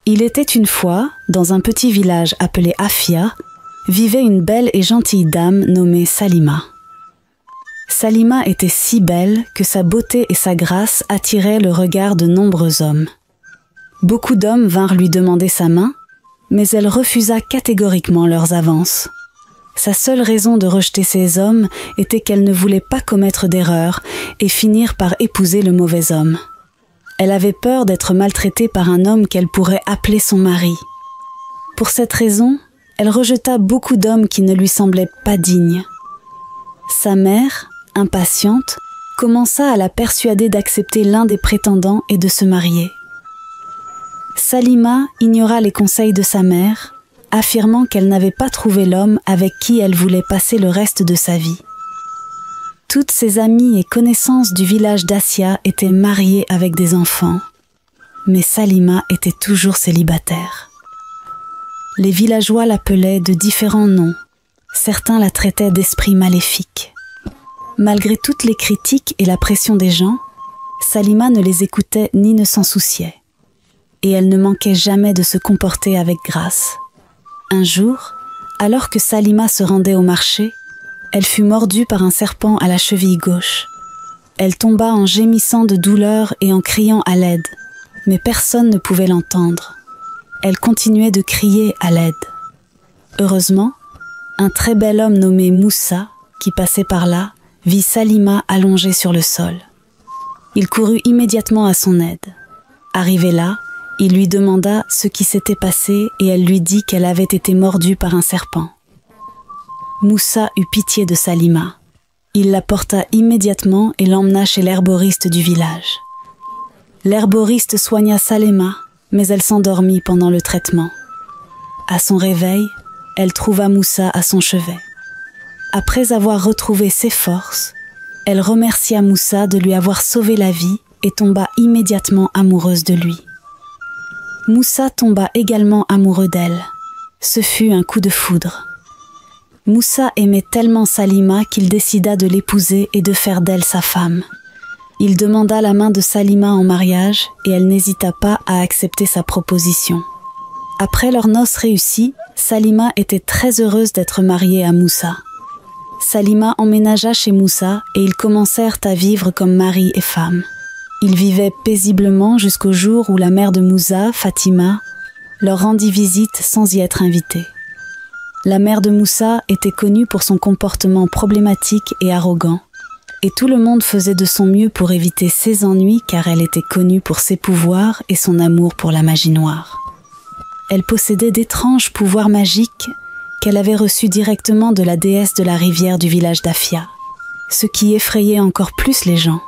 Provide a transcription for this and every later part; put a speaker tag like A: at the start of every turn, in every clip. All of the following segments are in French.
A: Il était une fois, dans un petit village appelé Afia, vivait une belle et gentille dame nommée Salima. Salima était si belle que sa beauté et sa grâce attiraient le regard de nombreux hommes. Beaucoup d'hommes vinrent lui demander sa main, mais elle refusa catégoriquement leurs avances. Sa seule raison de rejeter ces hommes était qu'elle ne voulait pas commettre d'erreur et finir par épouser le mauvais homme. Elle avait peur d'être maltraitée par un homme qu'elle pourrait appeler son mari. Pour cette raison, elle rejeta beaucoup d'hommes qui ne lui semblaient pas dignes. Sa mère, impatiente, commença à la persuader d'accepter l'un des prétendants et de se marier. Salima ignora les conseils de sa mère, affirmant qu'elle n'avait pas trouvé l'homme avec qui elle voulait passer le reste de sa vie. Toutes ses amies et connaissances du village d'Assia étaient mariées avec des enfants, mais Salima était toujours célibataire. Les villageois l'appelaient de différents noms, certains la traitaient d'esprit maléfique. Malgré toutes les critiques et la pression des gens, Salima ne les écoutait ni ne s'en souciait, et elle ne manquait jamais de se comporter avec grâce. Un jour, alors que Salima se rendait au marché, elle fut mordue par un serpent à la cheville gauche. Elle tomba en gémissant de douleur et en criant à l'aide, mais personne ne pouvait l'entendre. Elle continuait de crier à l'aide. Heureusement, un très bel homme nommé Moussa, qui passait par là, vit Salima allongée sur le sol. Il courut immédiatement à son aide. Arrivé là, il lui demanda ce qui s'était passé et elle lui dit qu'elle avait été mordue par un serpent. Moussa eut pitié de Salima. Il la porta immédiatement et l'emmena chez l'herboriste du village. L'herboriste soigna Salima, mais elle s'endormit pendant le traitement. À son réveil, elle trouva Moussa à son chevet. Après avoir retrouvé ses forces, elle remercia Moussa de lui avoir sauvé la vie et tomba immédiatement amoureuse de lui. Moussa tomba également amoureux d'elle. Ce fut un coup de foudre. Moussa aimait tellement Salima qu'il décida de l'épouser et de faire d'elle sa femme. Il demanda la main de Salima en mariage et elle n'hésita pas à accepter sa proposition. Après leurs noces réussies, Salima était très heureuse d'être mariée à Moussa. Salima emménagea chez Moussa et ils commencèrent à vivre comme mari et femme. Ils vivaient paisiblement jusqu'au jour où la mère de Moussa, Fatima, leur rendit visite sans y être invitée. La mère de Moussa était connue pour son comportement problématique et arrogant, et tout le monde faisait de son mieux pour éviter ses ennuis car elle était connue pour ses pouvoirs et son amour pour la magie noire. Elle possédait d'étranges pouvoirs magiques qu'elle avait reçus directement de la déesse de la rivière du village d'Afia, ce qui effrayait encore plus les gens.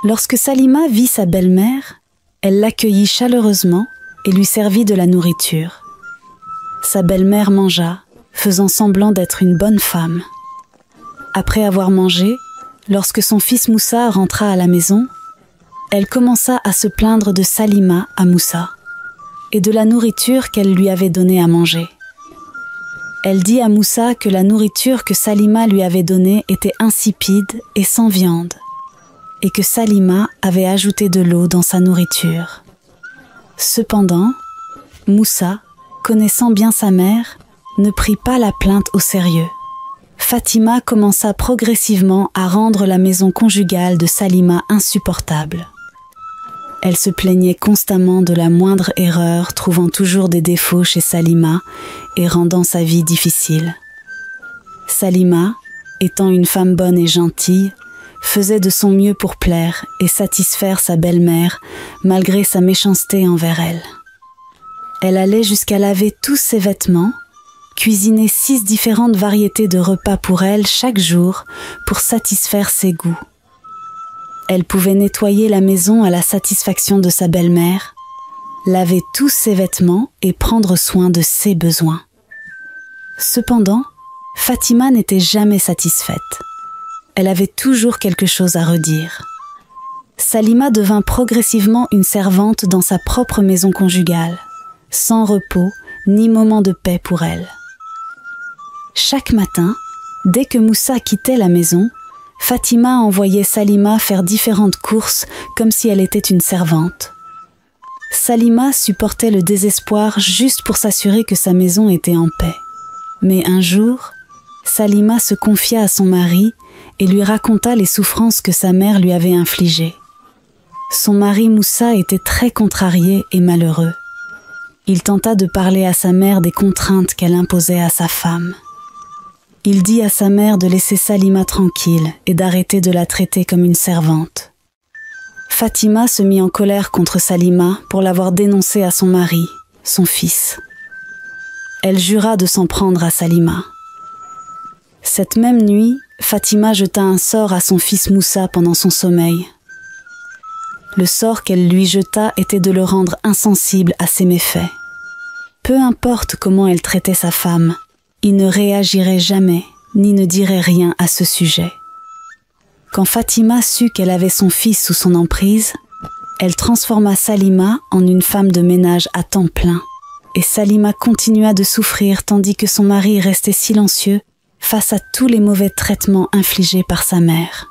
A: Lorsque Salima vit sa belle-mère, elle l'accueillit chaleureusement et lui servit de la nourriture. Sa belle-mère mangea, faisant semblant d'être une bonne femme. Après avoir mangé, lorsque son fils Moussa rentra à la maison, elle commença à se plaindre de Salima à Moussa et de la nourriture qu'elle lui avait donnée à manger. Elle dit à Moussa que la nourriture que Salima lui avait donnée était insipide et sans viande, et que Salima avait ajouté de l'eau dans sa nourriture. Cependant, Moussa, connaissant bien sa mère, ne prit pas la plainte au sérieux. Fatima commença progressivement à rendre la maison conjugale de Salima insupportable. Elle se plaignait constamment de la moindre erreur, trouvant toujours des défauts chez Salima et rendant sa vie difficile. Salima, étant une femme bonne et gentille, faisait de son mieux pour plaire et satisfaire sa belle-mère malgré sa méchanceté envers elle. Elle allait jusqu'à laver tous ses vêtements, cuisiner 6 différentes variétés de repas pour elle chaque jour pour satisfaire ses goûts. Elle pouvait nettoyer la maison à la satisfaction de sa belle-mère, laver tous ses vêtements et prendre soin de ses besoins. Cependant, Fatima n'était jamais satisfaite. Elle avait toujours quelque chose à redire. Salima devint progressivement une servante dans sa propre maison conjugale, sans repos ni moment de paix pour elle. Chaque matin, dès que Moussa quittait la maison, Fatima envoyait Salima faire différentes courses comme si elle était une servante. Salima supportait le désespoir juste pour s'assurer que sa maison était en paix. Mais un jour, Salima se confia à son mari et lui raconta les souffrances que sa mère lui avait infligées. Son mari Moussa était très contrarié et malheureux. Il tenta de parler à sa mère des contraintes qu'elle imposait à sa femme. Il dit à sa mère de laisser Salima tranquille et d'arrêter de la traiter comme une servante. Fatima se mit en colère contre Salima pour l'avoir dénoncée à son mari, son fils. Elle jura de s'en prendre à Salima. Cette même nuit, Fatima jeta un sort à son fils Moussa pendant son sommeil. Le sort qu'elle lui jeta était de le rendre insensible à ses méfaits. Peu importe comment elle traitait sa femme, il ne réagirait jamais, ni ne dirait rien à ce sujet. Quand Fatima sut qu'elle avait son fils sous son emprise, elle transforma Salima en une femme de ménage à temps plein, et Salima continua de souffrir tandis que son mari restait silencieux face à tous les mauvais traitements infligés par sa mère.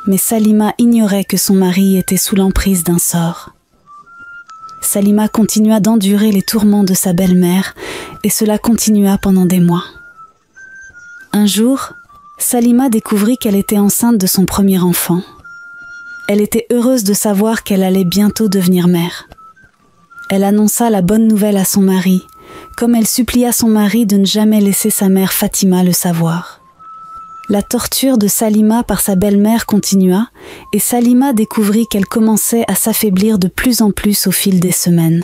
A: Mais Salima ignorait que son mari était sous l'emprise d'un sort. Salima continua d'endurer les tourments de sa belle-mère, et cela continua pendant des mois. Un jour, Salima découvrit qu'elle était enceinte de son premier enfant. Elle était heureuse de savoir qu'elle allait bientôt devenir mère. Elle annonça la bonne nouvelle à son mari, comme elle supplia son mari de ne jamais laisser sa mère Fatima le savoir. La torture de Salima par sa belle-mère continua, et Salima découvrit qu'elle commençait à s'affaiblir de plus en plus au fil des semaines.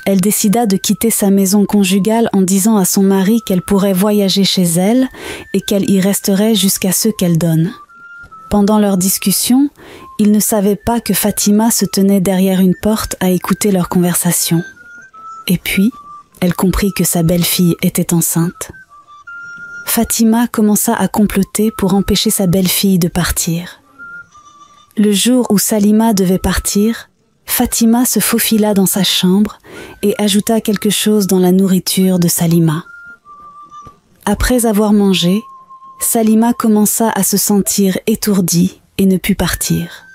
A: Elle décida de quitter sa maison conjugale en disant à son mari qu'elle pourrait voyager chez elle et qu'elle y resterait jusqu'à ce qu'elle donne. Pendant leur discussion, ils ne savaient pas que Fatima se tenait derrière une porte à écouter leur conversation. Et puis, elle comprit que sa belle-fille était enceinte. Fatima commença à comploter pour empêcher sa belle-fille de partir. Le jour où Salima devait partir, Fatima se faufila dans sa chambre et ajouta quelque chose dans la nourriture de Salima. Après avoir mangé, Salima commença à se sentir étourdie et ne put partir.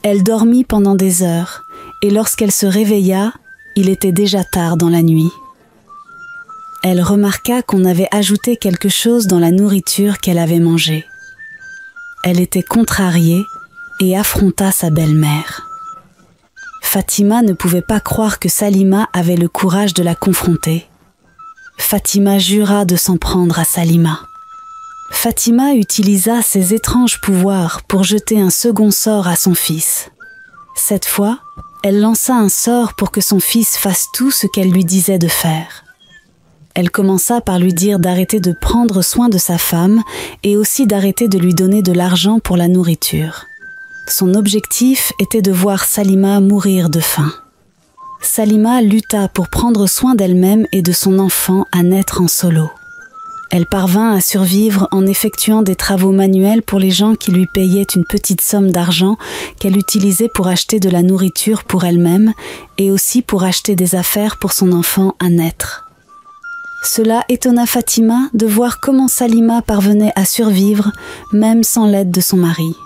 A: Elle dormit pendant des heures et lorsqu'elle se réveilla, il était déjà tard dans la nuit. Elle remarqua qu'on avait ajouté quelque chose dans la nourriture qu'elle avait mangée. Elle était contrariée et affronta sa belle-mère. Fatima ne pouvait pas croire que Salima avait le courage de la confronter. Fatima jura de s'en prendre à Salima. Fatima utilisa ses étranges pouvoirs pour jeter un second sort à son fils. Cette fois, elle lança un sort pour que son fils fasse tout ce qu'elle lui disait de faire. Elle commença par lui dire d'arrêter de prendre soin de sa femme et aussi d'arrêter de lui donner de l'argent pour la nourriture. Son objectif était de voir Salima mourir de faim. Salima lutta pour prendre soin d'elle-même et de son enfant à naître en solo. Elle parvint à survivre en effectuant des travaux manuels pour les gens qui lui payaient une petite somme d'argent qu'elle utilisait pour acheter de la nourriture pour elle-même et aussi pour acheter des affaires pour son enfant à naître. Cela étonna Fatima de voir comment Salima parvenait à survivre même sans l'aide de son mari.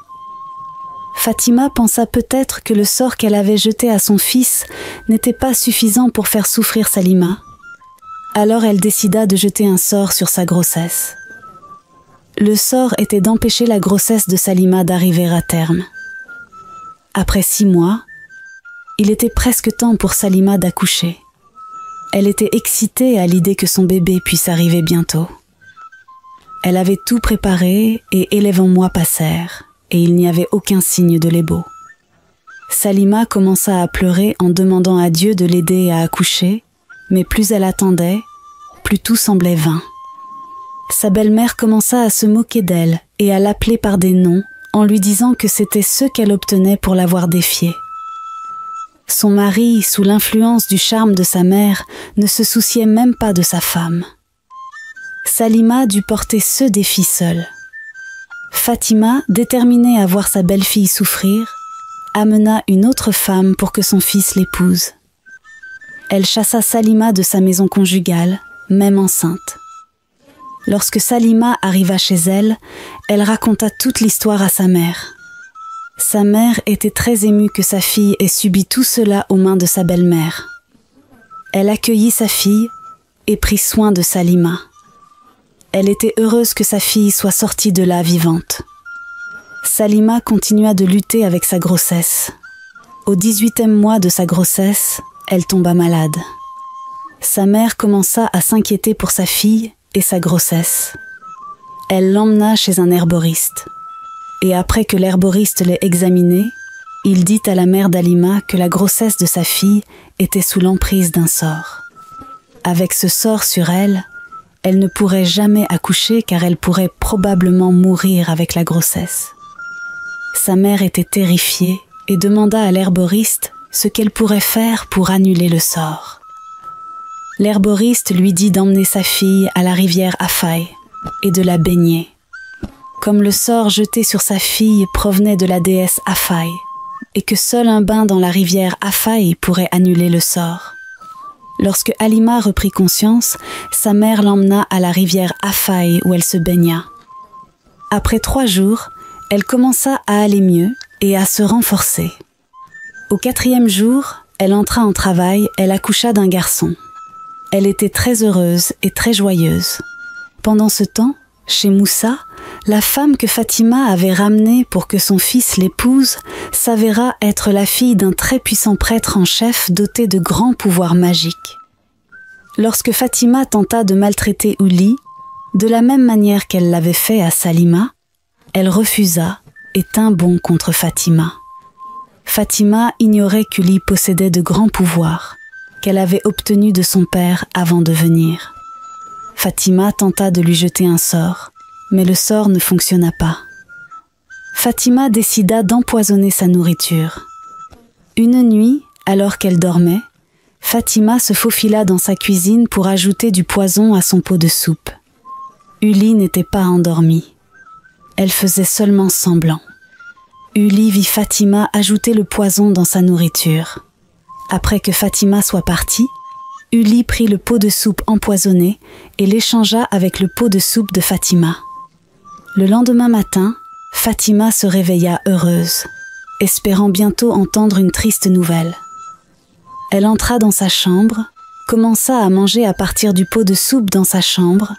A: Fatima pensa peut-être que le sort qu'elle avait jeté à son fils n'était pas suffisant pour faire souffrir Salima. Alors elle décida de jeter un sort sur sa grossesse. Le sort était d'empêcher la grossesse de Salima d'arriver à terme. Après 6 mois, il était presque temps pour Salima d'accoucher. Elle était excitée à l'idée que son bébé puisse arriver bientôt. Elle avait tout préparé et 11 mois passèrent, et il n'y avait aucun signe de l'ébo. Salima commença à pleurer en demandant à Dieu de l'aider à accoucher, mais plus elle attendait, plus tout semblait vain. Sa belle-mère commença à se moquer d'elle et à l'appeler par des noms en lui disant que c'était ce qu'elle obtenait pour l'avoir défiée. Son mari, sous l'influence du charme de sa mère, ne se souciait même pas de sa femme. Salima dut porter ce défi seule. Fatima, déterminée à voir sa belle-fille souffrir, amena une autre femme pour que son fils l'épouse. Elle chassa Salima de sa maison conjugale, même enceinte. Lorsque Salima arriva chez elle, elle raconta toute l'histoire à sa mère. Sa mère était très émue que sa fille ait subi tout cela aux mains de sa belle-mère. Elle accueillit sa fille et prit soin de Salima. Elle était heureuse que sa fille soit sortie de là vivante. Salima continua de lutter avec sa grossesse. Au 18e mois de sa grossesse, elle tomba malade. Sa mère commença à s'inquiéter pour sa fille et sa grossesse. Elle l'emmena chez un herboriste. Et après que l'herboriste l'ait examinée, il dit à la mère d'Halima que la grossesse de sa fille était sous l'emprise d'un sort. Avec ce sort sur elle, elle ne pourrait jamais accoucher car elle pourrait probablement mourir avec la grossesse. Sa mère était terrifiée et demanda à l'herboriste ce qu'elle pourrait faire pour annuler le sort. L'herboriste lui dit d'emmener sa fille à la rivière Afai et de la baigner. Comme le sort jeté sur sa fille provenait de la déesse Afai, et que seul un bain dans la rivière Afai pourrait annuler le sort. Lorsque Halima reprit conscience, sa mère l'emmena à la rivière Afai où elle se baigna. Après 3 jours, elle commença à aller mieux et à se renforcer. Au 4e jour, elle entra en travail, elle accoucha d'un garçon. Elle était très heureuse et très joyeuse. Pendant ce temps, chez Moussa, la femme que Fatima avait ramenée pour que son fils l'épouse s'avéra être la fille d'un très puissant prêtre en chef doté de grands pouvoirs magiques. Lorsque Fatima tenta de maltraiter Ouli, de la même manière qu'elle l'avait fait à Salima, elle refusa et tint bon contre Fatima. Fatima ignorait qu'Ouli possédait de grands pouvoirs, qu'elle avait obtenus de son père avant de venir. Fatima tenta de lui jeter un sort, mais le sort ne fonctionna pas. Fatima décida d'empoisonner sa nourriture. Une nuit, alors qu'elle dormait, Fatima se faufila dans sa cuisine pour ajouter du poison à son pot de soupe. Ouli n'était pas endormie. Elle faisait seulement semblant. Ouli vit Fatima ajouter le poison dans sa nourriture. Après que Fatima soit partie, Ouli prit le pot de soupe empoisonné et l'échangea avec le pot de soupe de Fatima. Le lendemain matin, Fatima se réveilla heureuse, espérant bientôt entendre une triste nouvelle. Elle entra dans sa chambre, commença à manger à partir du pot de soupe dans sa chambre,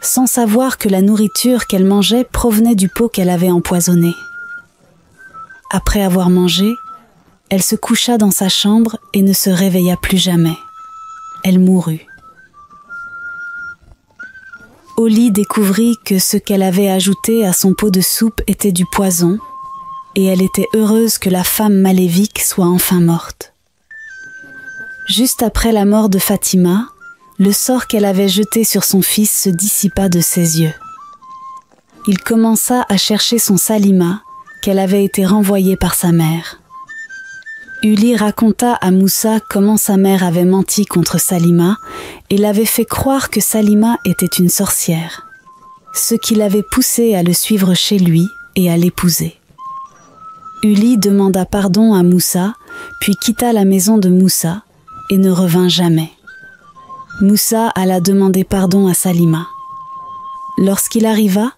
A: sans savoir que la nourriture qu'elle mangeait provenait du pot qu'elle avait empoisonné. Après avoir mangé, elle se coucha dans sa chambre et ne se réveilla plus jamais. Elle mourut. Ouli découvrit que ce qu'elle avait ajouté à son pot de soupe était du poison, et elle était heureuse que la femme maléfique soit enfin morte. Juste après la mort de Fatima, le sort qu'elle avait jeté sur son fils se dissipa de ses yeux. Il commença à chercher son Salima, qu'elle avait été renvoyée par sa mère. Ouli raconta à Moussa comment sa mère avait menti contre Salima et l'avait fait croire que Salima était une sorcière, ce qui l'avait poussé à le suivre chez lui et à l'épouser. Ouli demanda pardon à Moussa, puis quitta la maison de Moussa et ne revint jamais. Moussa alla demander pardon à Salima. Lorsqu'il arriva,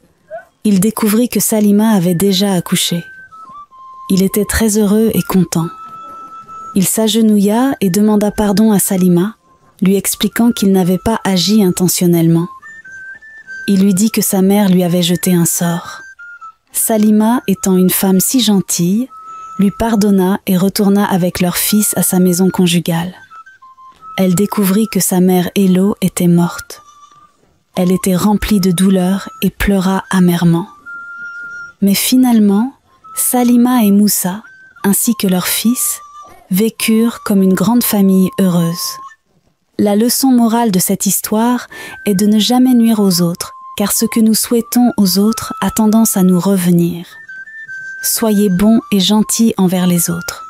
A: il découvrit que Salima avait déjà accouché. Il était très heureux et content. Il s'agenouilla et demanda pardon à Salima, lui expliquant qu'il n'avait pas agi intentionnellement. Il lui dit que sa mère lui avait jeté un sort. Salima, étant une femme si gentille, lui pardonna et retourna avec leur fils à sa maison conjugale. Elle découvrit que sa mère Hello était morte. Elle était remplie de douleur et pleura amèrement. Mais finalement, Salima et Moussa, ainsi que leur fils, vécurent comme une grande famille heureuse. La leçon morale de cette histoire est de ne jamais nuire aux autres, car ce que nous souhaitons aux autres a tendance à nous revenir. Soyez bons et gentils envers les autres.